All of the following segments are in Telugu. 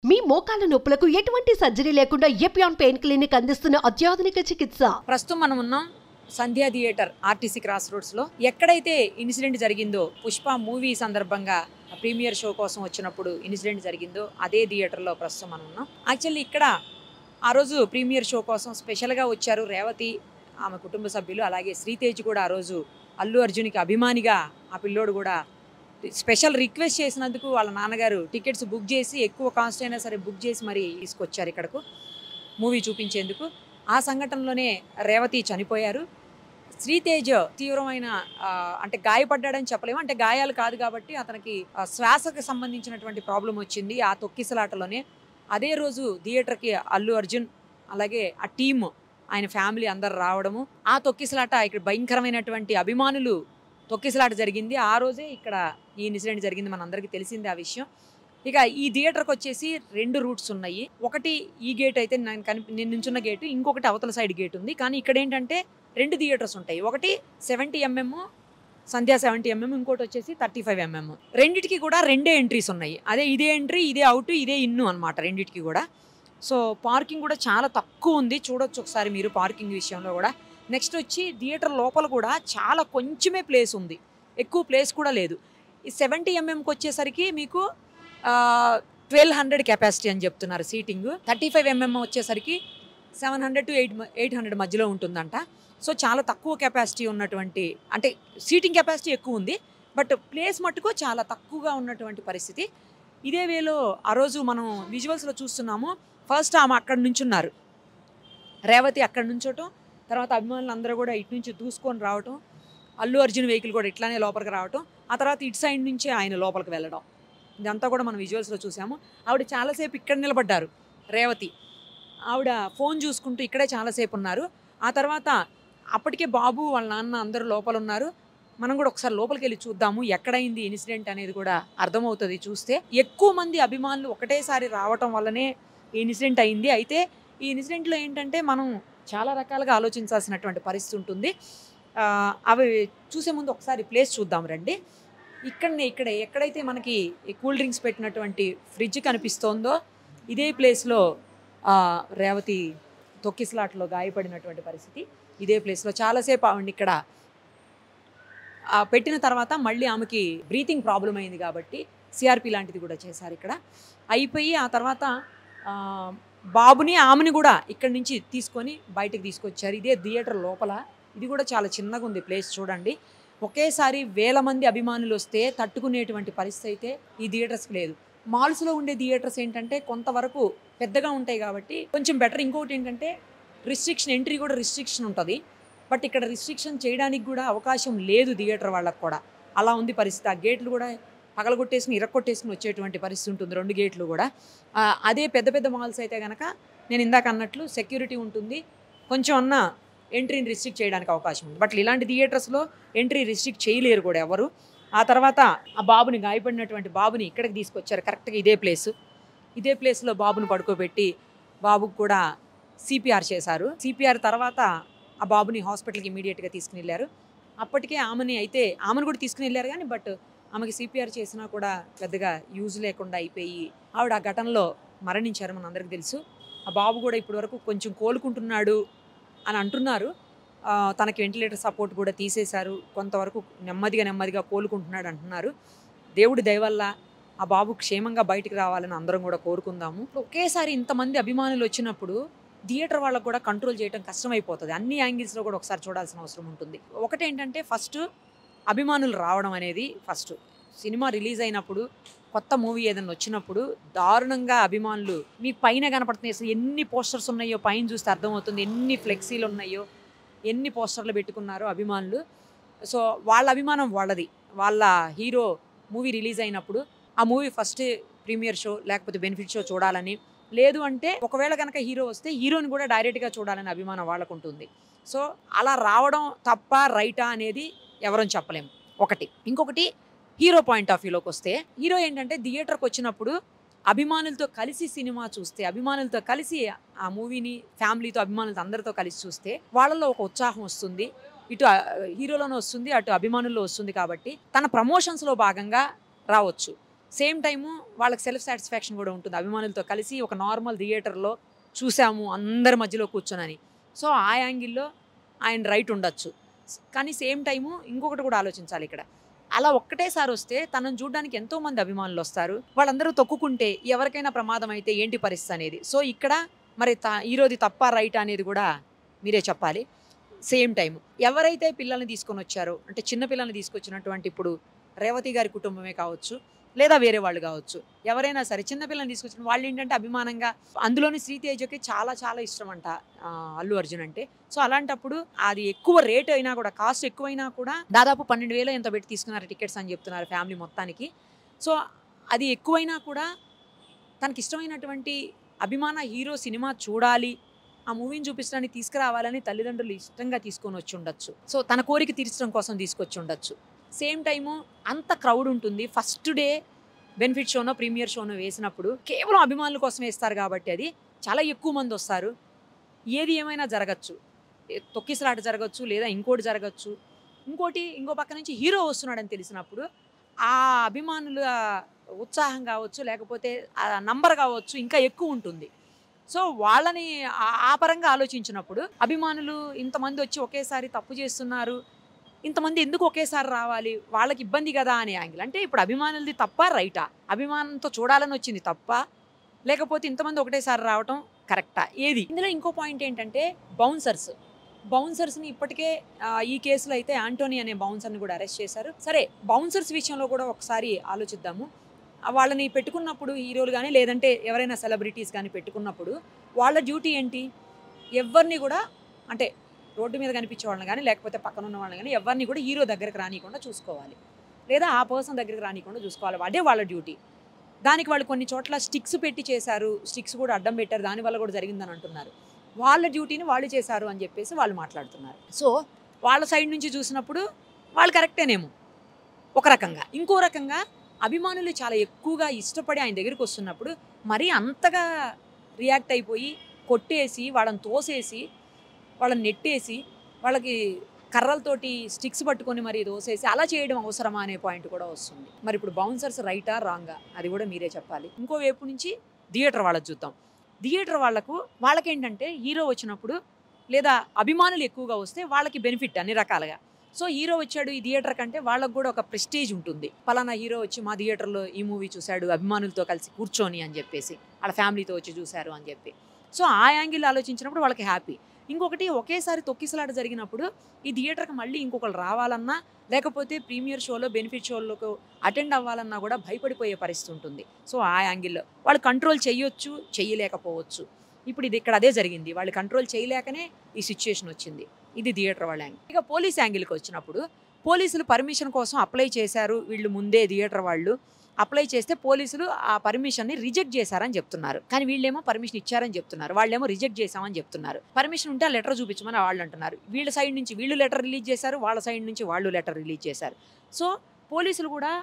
మీ మోకాల నొప్పులకు ఎటువంటి సర్జరీ లేకుండా ఎపియాన్ పెయిన్ క్లినిక్ అందిస్తున్న అత్యాధునిక చికిత్స. ప్రస్తుతం మనం ఉన్నాం సంధ్యా థియేటర్ ఆర్టీసీ క్రాస్ రోడ్స్లో. ఎక్కడైతే ఇన్సిడెంట్ జరిగిందో, పుష్ప మూవీ సందర్భంగా ప్రీమియర్ షో కోసం వచ్చినప్పుడు ఇన్సిడెంట్ జరిగిందో అదే థియేటర్లో ప్రస్తుతం మనం ఉన్నాం. యాక్చువల్లీ ఇక్కడ ఆ రోజు ప్రీమియర్ షో కోసం స్పెషల్గా వచ్చారు రేవతి, ఆమె కుటుంబ సభ్యులు, అలాగే శ్రీతేజ్ కూడా. ఆ రోజు అల్లు అర్జున్కి అభిమానిగా ఆ పిల్లోడు కూడా స్పెషల్ రిక్వెస్ట్ చేసినందుకు వాళ్ళ నాన్నగారు టికెట్స్ బుక్ చేసి, ఎక్కువ కాస్ట్ అయినా సరే బుక్ చేసి మరీ తీసుకొచ్చారు ఇక్కడకు మూవీ చూపించేందుకు. ఆ సంఘటనలోనే రేవతి చనిపోయారు. శ్రీతేజ్ తీవ్రమైన అంటే గాయపడ్డాడని చెప్పలేము, అంటే గాయాలు కాదు కాబట్టి అతనికి శ్వాసకు సంబంధించినటువంటి ప్రాబ్లం వచ్చింది ఆ తొక్కిసలాటలోనే. అదే రోజు థియేటర్కి అల్లు అర్జున్ అలాగే ఆ టీమ్, ఆయన ఫ్యామిలీ అందరు రావడము, ఆ తొక్కిసలాట ఇక్కడ భయంకరమైనటువంటి అభిమానులు తొక్కిసలాట జరిగింది. ఆ రోజే ఇక్కడ ఈ ఇన్సిడెంట్ జరిగింది, మనందరికీ తెలిసిందే ఆ విషయం. ఇక ఈ థియేటర్కి వచ్చేసి 2 రూట్స్ ఉన్నాయి. ఒకటి ఈ గేట్ అయితే నేను నించున్న గేటు, ఇంకొకటి అవతల సైడ్ గేట్ ఉంది. కానీ ఇక్కడ ఏంటంటే 2 థియేటర్స్ ఉంటాయి. ఒకటి 70mm సంధ్యా 70mm, ఇంకోటి వచ్చేసి 35mm. రెండిటికి కూడా 2 ఎంట్రీస్ ఉన్నాయి. అదే ఇదే ఎంట్రీ, ఇదే అవుట్, ఇదే ఇన్ను అనమాట రెండిటికి కూడా. సో పార్కింగ్ కూడా చాలా తక్కువ ఉంది, చూడొచ్చు ఒకసారి మీరు పార్కింగ్ విషయంలో కూడా. నెక్స్ట్ వచ్చి థియేటర్ లోపల కూడా చాలా కొంచెమే ప్లేస్ ఉంది, ఎక్కువ ప్లేస్ కూడా లేదు. ఈ 70mmకి వచ్చేసరికి మీకు 1200 కెపాసిటీ అని చెప్తున్నారు సీటింగ్. 35mm వచ్చేసరికి 700 to 800 మధ్యలో ఉంటుందంట. సో చాలా తక్కువ కెపాసిటీ ఉన్నటువంటి, అంటే సీటింగ్ కెపాసిటీ ఎక్కువ ఉంది, బట్ ప్లేస్ మట్టుకు చాలా తక్కువగా ఉన్నటువంటి పరిస్థితి. ఇదే వేలో ఆ రోజు మనం విజువల్స్లో చూస్తున్నాము. ఫస్ట్ ఆమె అక్కడ నుంచున్నారు, రేవతి అక్కడ నుంచోటం, తర్వాత అభిమానులు అందరూ కూడా ఇటు నుంచి దూసుకొని రావటం, అల్లు అర్జున్ వెహికల్ కూడా ఇట్లానే లోపలికి రావటం, ఆ తర్వాత ఇటు సైడ్ నుంచే ఆయన లోపలికి వెళ్ళడం, ఇదంతా కూడా మనం విజువల్స్లో చూసాము. ఆవిడ చాలాసేపు ఇక్కడ నిలబడ్డారు రేవతి, ఆవిడ ఫోన్ చూసుకుంటూ ఇక్కడే చాలాసేపు ఉన్నారు. ఆ తర్వాత అప్పటికే బాబు వాళ్ళ నాన్న అందరూ లోపల ఉన్నారు. మనం కూడా ఒకసారి లోపలికి వెళ్ళి చూద్దాము ఎక్కడైంది ఇన్సిడెంట్ అనేది కూడా అర్థమవుతుంది చూస్తే. ఎక్కువ మంది అభిమానులు ఒకటేసారి రావటం వల్లనే ఈ ఇన్సిడెంట్ అయింది. అయితే ఈ ఇన్సిడెంట్లో ఏంటంటే మనం చాలా రకాలుగా ఆలోచించాల్సినటువంటి పరిస్థితి ఉంటుంది. అవి చూసే ముందు ఒకసారి ప్లేస్ చూద్దాం రండి. ఇక్కడే ఎక్కడైతే మనకి కూల్ డ్రింక్స్ పెట్టినటువంటి ఫ్రిడ్జ్ కనిపిస్తోందో ఇదే ప్లేస్లో రేవతి తొక్కిసలాట్లో గాయపడినటువంటి పరిస్థితి. ఇదే ప్లేస్లో చాలాసేపు ఆవిడ ఇక్కడ పెట్టిన తర్వాత మళ్ళీ ఆమెకి బ్రీతింగ్ ప్రాబ్లం అయింది కాబట్టి సిఆర్పి లాంటిది కూడా చేశారు ఇక్కడ. అయిపోయి ఆ తర్వాత బాబుని ఆమెని కూడా ఇక్కడి నుంచి తీసుకొని బయటకు తీసుకొచ్చారు. ఇదే థియేటర్ లోపల, ఇది కూడా చాలా చిన్నగా ఉంది ప్లేస్ చూడండి. ఒకేసారి 1000 మంది అభిమానులు వస్తే తట్టుకునేటువంటి పరిస్థితి అయితే ఈ థియేటర్స్కి లేదు. మాల్స్లో ఉండే థియేటర్స్ ఏంటంటే కొంతవరకు పెద్దగా ఉంటాయి కాబట్టి కొంచెం బెటర్. ఇంకొకటి ఏంటంటే ఎంట్రీ కూడా రిస్ట్రిక్షన్ ఉంటుంది, బట్ ఇక్కడ రిస్ట్రిక్షన్ చేయడానికి కూడా అవకాశం లేదు థియేటర్ వాళ్ళకు కూడా. అలా ఉంది పరిస్థితి. ఆ గేట్లు కూడా పగలగొట్టేసుకుని ఇరక్కొట్టేసుకుని వచ్చేటువంటి పరిస్థితి ఉంటుంది 2 గేట్లు కూడా. అదే పెద్ద పెద్ద మాల్స్ అయితే కనుక నేను ఇందాక అన్నట్లు సెక్యూరిటీ ఉంటుంది, కొంచెం అన్న ఎంట్రీని రిస్ట్రిక్ట్ చేయడానికి అవకాశం ఉంది. బట్ ఇలాంటి థియేటర్స్లో ఎంట్రీ రిస్ట్రిక్ట్ చేయలేరు కూడా ఎవరు. ఆ తర్వాత ఆ బాబుని, గాయపడినటువంటి బాబుని ఇక్కడికి తీసుకొచ్చారు, కరెక్ట్గా ఇదే ప్లేస్లో బాబుని పడుకోబెట్టి బాబుకు కూడా సిపిఆర్ చేశారు. సిపిఆర్ తర్వాత ఆ బాబుని హాస్పిటల్కి ఇమీడియట్గా తీసుకుని వెళ్ళారు. అప్పటికే ఆమెను కూడా తీసుకుని వెళ్ళారు కానీ బట్ ఆమెకి సిపిఆర్ చేసినా కూడా పెద్దగా యూజ్ లేకుండా అయిపోయి ఆవిడ ఆ ఘటనలో మరణించారు, మన అందరికీ తెలుసు. ఆ బాబు కూడా ఇప్పటివరకు కొంచెం కోలుకుంటున్నాడు అని అంటున్నారు. తనకి వెంటిలేటర్ సపోర్ట్ కూడా తీసేశారు, కొంతవరకు నెమ్మదిగా కోలుకుంటున్నాడు అంటున్నారు. దేవుడి దయ వల్ల ఆ బాబు క్షేమంగా బయటికి రావాలని అందరం కూడా కోరుకుందాము. ఒకేసారి ఇంతమంది అభిమానులు వచ్చినప్పుడు థియేటర్ వాళ్ళకు కూడా కంట్రోల్ చేయడం కష్టమైపోతుంది. అన్ని యాంగిల్స్లో కూడా ఒకసారి చూడాల్సిన అవసరం ఉంటుంది. ఒకటేంటంటే ఫస్ట్ అభిమానులు రావడం అనేది ఫస్ట్. సినిమా రిలీజ్ అయినప్పుడు, కొత్త మూవీ ఏదైనా వచ్చినప్పుడు దారుణంగా అభిమానులు మీ పైన కనపడుతున్నాయి. అసలు ఎన్ని పోస్టర్స్ ఉన్నాయో పైన చూస్తే అర్థమవుతుంది, ఎన్ని ఫ్లెక్సీలు ఉన్నాయో, ఎన్ని పోస్టర్లు పెట్టుకున్నారో అభిమానులు. సో వాళ్ళ అభిమానం వాళ్ళది. వాళ్ళ హీరో మూవీ రిలీజ్ అయినప్పుడు ఆ మూవీ ఫస్ట్ ప్రీమియర్ షో లేకపోతే బెనిఫిట్ షో చూడాలని, లేదు అంటే ఒకవేళ కనుక హీరో వస్తే హీరోని కూడా డైరెక్ట్గా చూడాలని అభిమానం వాళ్ళకు ఉంటుంది. సో అలా రావడం తప్ప రైటా అనేది ఎవరని చెప్పలేము ఒకటి. ఇంకొకటి హీరో పాయింట్ ఆఫ్ వ్యూలోకి వస్తే, హీరో ఏంటంటే థియేటర్కి వచ్చినప్పుడు అభిమానులతో కలిసి సినిమా చూస్తే, అభిమానులతో కలిసి ఆ మూవీని ఫ్యామిలీతో అభిమానులతో అందరితో కలిసి చూస్తే వాళ్ళలో ఒక ఉత్సాహం వస్తుంది. ఇటు హీరోలోనే వస్తుంది, అటు అభిమానుల్లో వస్తుంది. కాబట్టి తన ప్రమోషన్స్లో భాగంగా రావచ్చు. సేమ్ టైము వాళ్ళకి సెల్ఫ్ సాటిస్ఫాక్షన్ కూడా ఉంటుంది, అభిమానులతో కలిసి ఒక నార్మల్ థియేటర్లో చూసాము అందరి మధ్యలో కూర్చొనని. సో ఆ యాంగిల్లో ఆయన రైట్ ఉండొచ్చు. కానీ సేమ్ టైము ఇంకొకటి కూడా ఆలోచించాలి ఇక్కడ. అలా ఒక్కటేసారి వస్తే తనను చూడడానికి ఎంతోమంది అభిమానులు వస్తారు, వాళ్ళందరూ తొక్కుకుంటే ఎవరికైనా ప్రమాదం అయితే ఏంటి పరిస్థితి అనేది. సో ఇక్కడ మరి హీరోది తప్ప రైట్ అనేది కూడా మీరే చెప్పాలి. సేమ్ టైము ఎవరైతే పిల్లల్ని తీసుకొని వచ్చారో, అంటే చిన్న పిల్లల్ని తీసుకొచ్చినటువంటి ఇప్పుడు రేవతి గారి కుటుంబమే కావచ్చు, లేదా వేరే వాళ్ళు కావచ్చు, ఎవరైనా సరే చిన్నపిల్లని తీసుకొచ్చిన వాళ్ళు ఏంటంటే అభిమానంగా, అందులోని శ్రీతేజకి చాలా చాలా ఇష్టం అంట అల్లు అర్జున్ అంటే. సో అలాంటప్పుడు అది ఎక్కువ రేట్ అయినా కూడా, కాస్ట్ ఎక్కువైనా కూడా, దాదాపు 12,000 ఎంత పెట్టి తీసుకున్నారు టికెట్స్ అని చెప్తున్నారు ఫ్యామిలీ మొత్తానికి. సో అది ఎక్కువైనా కూడా తనకి ఇష్టమైనటువంటి అభిమాన హీరో సినిమా చూడాలి, ఆ మూవీని చూపించడానికి తీసుకురావాలని తల్లిదండ్రులు ఇష్టంగా తీసుకొని వచ్చి ఉండొచ్చు. సో తన కోరిక తీర్చడం కోసం తీసుకొచ్చి ఉండొచ్చు. సేమ్ టైము అంత క్రౌడ్ ఉంటుంది. ఫస్ట్ డే బెనిఫిట్ షోనో ప్రీమియర్ షోనో వేసినప్పుడు కేవలం అభిమానుల కోసం వేస్తారు కాబట్టి అది చాలా ఎక్కువ మంది వస్తారు. ఏది ఏమైనా జరగచ్చు, తొక్కిసలాట జరగచ్చు, లేదా ఇంకోటి జరగచ్చు. ఇంకో పక్క నుంచి హీరో వస్తున్నాడని తెలిసినప్పుడు ఆ అభిమానుల ఉత్సాహం కావచ్చు, లేకపోతే ఆ నంబర్ కావచ్చు ఇంకా ఎక్కువ ఉంటుంది. సో వాళ్ళని ఆ పరంగా ఆలోచించినప్పుడు అభిమానులు ఇంతమంది వచ్చి ఒకేసారి తప్పు చేస్తున్నారు, ఇంతమంది ఎందుకు ఒకేసారి రావాలి, వాళ్ళకి ఇబ్బంది కదా అనే యాంగిల్. అంటే ఇప్పుడు అభిమానులది తప్ప రైటా, అభిమానంతో చూడాలని వచ్చింది తప్ప, లేకపోతే ఇంతమంది ఒకటేసారి రావటం కరెక్టా, ఏది? ఇందులో ఇంకో పాయింట్ ఏంటంటే బౌన్సర్స్ని ఇప్పటికే ఈ కేసులో అయితే యాంటోనీ అనే బౌన్సర్ని కూడా అరెస్ట్ చేశారు. సరే, బౌన్సర్స్ విషయంలో కూడా ఒకసారి ఆలోచిద్దాము. వాళ్ళని పెట్టుకున్నప్పుడు హీరోలు కానీ లేదంటే ఎవరైనా సెలబ్రిటీస్ కానీ పెట్టుకున్నప్పుడు వాళ్ళ డ్యూటీ ఏంటి? ఎవరిని కూడా, అంటే రోడ్డు మీద కనిపించే వాళ్ళని కానీ లేకపోతే పక్కన ఉన్న వాళ్ళని కానీ ఎవరిని కూడా హీరో దగ్గరికి రానియకుండా చూసుకోవాలి, లేదా ఆ పర్సన్ దగ్గరికి రానియకుండా చూసుకోవాలి. అదే వాళ్ళ డ్యూటీ. దానికి వాళ్ళు కొన్ని చోట్ల స్టిక్స్ పెట్టి చేశారు, స్టిక్స్ కూడా అడ్డం పెట్టారు, దానివల్ల కూడా జరిగిందని అంటున్నారు. వాళ్ళ డ్యూటీని వాళ్ళు చేశారు అని చెప్పేసి వాళ్ళు మాట్లాడుతున్నారు. సో వాళ్ళ సైడ్ నుంచి చూసినప్పుడు వాళ్ళు కరెక్టేనేమో ఒక రకంగా. ఇంకో రకంగా అభిమానులు చాలా ఎక్కువగా ఇష్టపడి ఆయన దగ్గరికి వస్తున్నప్పుడు మరీ అంతగా రియాక్ట్ అయిపోయి కొట్టేసి, వాళ్ళని తోసేసి, వాళ్ళని నెట్టేసి, వాళ్ళకి కర్రలతోటి స్టిక్స్ పట్టుకొని మరి దోసేసి అలా చేయడం అవసరమా అనే పాయింట్ కూడా వస్తుంది. మరి ఇప్పుడు బౌన్సర్స్ రైటా రాంగా అది కూడా మీరే చెప్పాలి. ఇంకో వైపు నుంచి థియేటర్ వాళ్ళకి చూద్దాం. థియేటర్ వాళ్ళకేంటంటే హీరో వచ్చినప్పుడు లేదా అభిమానులు ఎక్కువగా వస్తే వాళ్ళకి బెనిఫిట్ అన్ని రకాలుగా. సో హీరో వచ్చాడు ఈ థియేటర్ కంటే వాళ్ళకు కూడా ఒక ప్రెస్టేజ్ ఉంటుంది. పలానా హీరో వచ్చి మా థియేటర్లో ఈ మూవీ చూశాడు అభిమానులతో కలిసి కూర్చొని అని చెప్పేసి, వాళ్ళ ఫ్యామిలీతో వచ్చి చూశారు అని చెప్పి. సో ఆ యాంగిల్ ఆలోచించినప్పుడు వాళ్ళకి హ్యాపీ. ఇంకొకటి, ఒకేసారి తొక్కిసలాట జరిగినప్పుడు ఈ థియేటర్కి మళ్ళీ ఇంకొకరు రావాలన్నా, లేకపోతే ప్రీమియర్ షోలో బెనిఫిట్ షోలకు అటెండ్ అవ్వాలన్నా కూడా భయపడిపోయే పరిస్థితి ఉంటుంది. సో ఆ యాంగిల్లో వాళ్ళు కంట్రోల్ చేయొచ్చు, చేయలేకపోవచ్చు. ఇప్పుడు ఇది ఇక్కడ అదే జరిగింది. వాళ్ళు కంట్రోల్ చేయలేకనే ఈ సిచ్యుయేషన్ వచ్చింది. ఇది థియేటర్ వాళ్ళ యాంగిల్. ఇక పోలీస్ యాంగిల్కి వచ్చినప్పుడు పోలీసులు పర్మిషన్ కోసం అప్లై చేశారు. వీళ్ళు ముందే థియేటర్ వాళ్ళు అప్లై చేస్తే పోలీసులు ఆ పర్మిషన్ని రిజెక్ట్ చేశారని చెప్తున్నారు. కానీ వీళ్ళేమో పర్మిషన్ ఇచ్చారని చెప్తున్నారు, వాళ్ళేమో రిజెక్ట్ చేశామని చెప్తున్నారు. పర్మిషన్ ఉంటే ఆ లెటర్ చూపించమని వాళ్ళు అంటున్నారు. వీళ్ళ సైడ్ నుంచి వీళ్ళు లెటర్ రిలీజ్ చేశారు, వాళ్ళ సైడ్ నుంచి వాళ్ళు లెటర్ రిలీజ్ చేశారు. సో పోలీసులు కూడా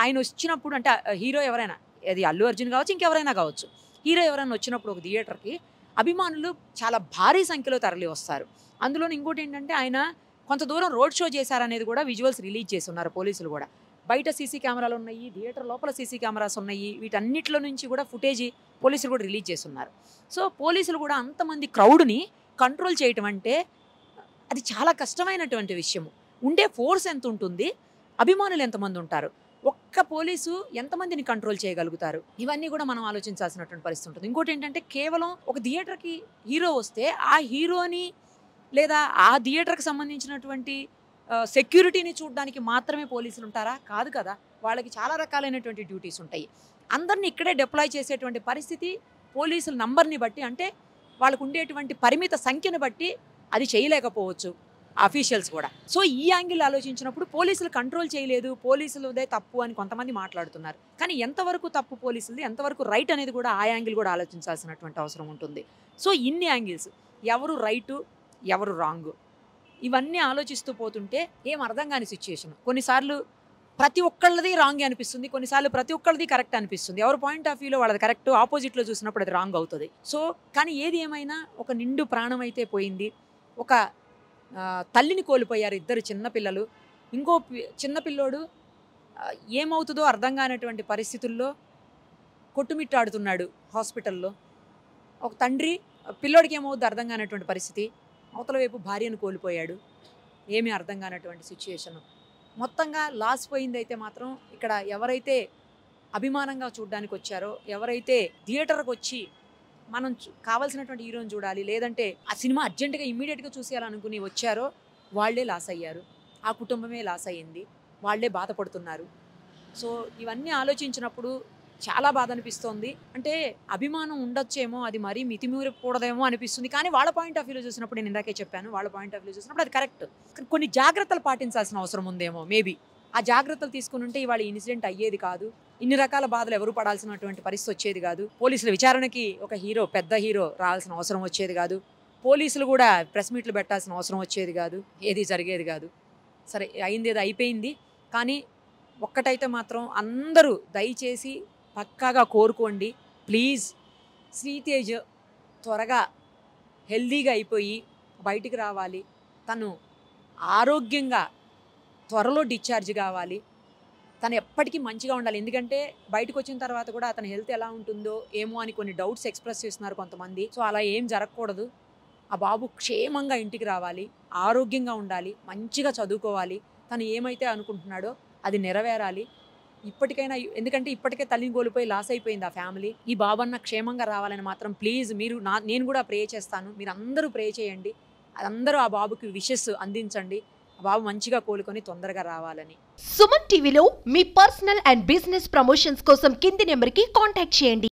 ఆయన వచ్చినప్పుడు, అంటే హీరో ఎవరైనా, అది అల్లు అర్జున్ కావచ్చు, ఇంకెవరైనా కావచ్చు, హీరో ఎవరైనా వచ్చినప్పుడు ఒక థియేటర్కి అభిమానులు చాలా భారీ సంఖ్యలో తరలి వస్తారు. అందులో ఇంకోటి ఏంటంటే ఆయన కొంత దూరం రోడ్ షో చేశారనేది కూడా విజువల్స్ రిలీజ్ చేసి ఉన్నారు పోలీసులు కూడా. బయట సీసీ కెమెరాలు ఉన్నాయి, థియేటర్ లోపల సీసీ కెమెరాస్ ఉన్నాయి, వీటన్నిటిలో నుంచి కూడా ఫుటేజీ పోలీసులు కూడా రిలీజ్ చేస్తున్నారు. సో పోలీసులు కూడా అంతమంది క్రౌడ్ని కంట్రోల్ చేయటం అంటే అది చాలా కష్టమైనటువంటి విషయము. ఉండే ఫోర్స్ ఎంత ఉంటుంది, అభిమానులు ఎంతమంది ఉంటారు, ఒక్క పోలీసు ఎంతమందిని కంట్రోల్ చేయగలుగుతారు, ఇవన్నీ కూడా మనం ఆలోచించాల్సినటువంటి పరిస్థితి ఉంటుంది. ఇంకోటి ఏంటంటే కేవలం ఒక థియేటర్కి హీరో వస్తే ఆ హీరోని లేదా ఆ థియేటర్కి సంబంధించినటువంటి సెక్యూరిటీని చూడడానికి మాత్రమే పోలీసులు ఉంటారా? కాదు కదా. వాళ్ళకి చాలా రకాలైనటువంటి డ్యూటీస్ ఉంటాయి. అందరినీ ఇక్కడే డిప్లాయ్ చేసేటువంటి పరిస్థితి పోలీసుల నంబర్ని బట్టి, అంటే వాళ్ళకు ఉండేటువంటి పరిమిత సంఖ్యను బట్టి అది చేయలేకపోవచ్చు అఫీషియల్స్ కూడా. సో ఈ యాంగిల్ ఆలోచించినప్పుడు పోలీసులు కంట్రోల్ చేయలేదు, పోలీసులదే తప్పు అని కొంతమంది మాట్లాడుతున్నారు. కానీ ఎంతవరకు తప్పు పోలీసులది, ఎంతవరకు రైట్ అనేది కూడా ఆ యాంగిల్ కూడా ఆలోచించాల్సినటువంటి అవసరం ఉంటుంది. సో ఇన్ని యాంగిల్స్, ఎవరు రైటు ఎవరు రాంగు, ఇవన్నీ ఆలోచిస్తూ పోతుంటే ఏం అర్థం కాని సిచ్యుయేషన్. కొన్నిసార్లు ప్రతి ఒక్కళ్ళది రాంగ్ అనిపిస్తుంది, కొన్నిసార్లు ప్రతి ఒక్కళ్ళది కరెక్ట్ అనిపిస్తుంది. ఎవరి పాయింట్ ఆఫ్ వ్యూలో వాళ్ళది కరెక్ట్, ఆపోజిట్లో చూసినప్పుడు అది రాంగ్ అవుతుంది. సో కానీ ఏది ఏమైనా ఒక నిండు ప్రాణం అయితే పోయింది, ఒక తల్లిని కోల్పోయారు ఇద్దరు చిన్నపిల్లలు. ఇంకో చిన్నపిల్లోడు ఏమవుతుందో అర్థం కానటువంటి పరిస్థితుల్లో కొట్టుమిట్టాడుతున్నాడు హాస్పిటల్లో. ఒక తండ్రి పిల్లోడికి ఏమవుద్దో అర్థం కానటువంటి పరిస్థితి, అవతల వైపు భార్యను కోల్పోయాడు. ఏమీ అర్థం కానటువంటి సిచ్యుయేషన్. మొత్తంగా లాస్ పోయిందైతే మాత్రం ఇక్కడ ఎవరైతే అభిమానంగా చూడడానికి వచ్చారో, ఎవరైతే థియేటర్కి వచ్చి మనం కావాల్సినటువంటి హీరోని చూడాలి, లేదంటే ఆ సినిమా అర్జెంటుగా ఇమ్మీడియట్గా చూసేయాలనుకుని వచ్చారో వాళ్ళే లాస్ అయ్యారు. ఆ కుటుంబమే లాస్ అయ్యింది, వాళ్ళే బాధపడుతున్నారు. సో ఇవన్నీ ఆలోచించినప్పుడు చాలా బాధ అనిపిస్తోంది. అంటే అభిమానం ఉండొచ్చేమో, అది మరీ మితిమీరకూడదేమో అనిపిస్తుంది. కానీ వాళ్ళ పాయింట్ ఆఫ్ వ్యూలో చూసినప్పుడు, నేను ఇందాకే చెప్పాను, వాళ్ళ పాయింట్ ఆఫ్ వ్యూలో చూసినప్పుడు అది కరెక్ట్. కొన్ని జాగ్రత్తలు పాటించాల్సిన అవసరం ఉందేమో మేబీ. ఆ జాగ్రత్తలు తీసుకుని ఉంటే ఇవాళ ఇన్సిడెంట్ అయ్యేది కాదు, ఇన్ని రకాల బాధలు ఎవరు పడాల్సినటువంటి పరిస్థితి వచ్చేది కాదు, పోలీసుల విచారణకి ఒక హీరో, పెద్ద హీరో రావాల్సిన అవసరం వచ్చేది కాదు, పోలీసులు కూడా ప్రెస్ మీట్లు పెట్టాల్సిన అవసరం వచ్చేది కాదు, ఏది జరిగేది కాదు. సరే అయింది ఏదో అయిపోయింది. కానీ ఒక్కటైతే మాత్రం అందరూ దయచేసి పక్కాగా కోరుకోండి ప్లీజ్, శ్రీతేజ్ త్వరగా హెల్దీగా అయిపోయి బయటికి రావాలి, తను ఆరోగ్యంగా త్వరలో డిశ్చార్జ్ కావాలి, తను ఎప్పటికీ మంచిగా ఉండాలి. ఎందుకంటే బయటకు వచ్చిన తర్వాత కూడా అతని హెల్త్ ఎలా ఉంటుందో ఏమో అని కొన్ని డౌట్స్ ఎక్స్ప్రెస్ చేస్తున్నారు కొంతమంది. సో అలా ఏం జరగకూడదు. ఆ బాబు క్షేమంగా ఇంటికి రావాలి, ఆరోగ్యంగా ఉండాలి, మంచిగా చదువుకోవాలి, తను ఏమైతే అనుకుంటున్నాడో అది నెరవేరాలి ఇప్పటికైనా. ఎందుకంటే ఇప్పటికే తల్లిని కోల్పోయి లాస్ అయిపోయింది ఆ ఫ్యామిలీ. ఈ బాబన్న క్షేమంగా రావాలని మాత్రం ప్లీజ్ మీరు నేను కూడా ప్రే చేస్తాను, మీరు అందరూ ప్రే చేయండి, అందరూ ఆ బాబుకి విషెస్ అందించండి, ఆ బాబు మంచిగా కోలుకొని తొందరగా రావాలని. సుమన్ టీవీలో మీ పర్సనల్ అండ్ బిజినెస్ ప్రమోషన్స్ కోసం కింది నెంబర్కి కాంటాక్ట్ చేయండి.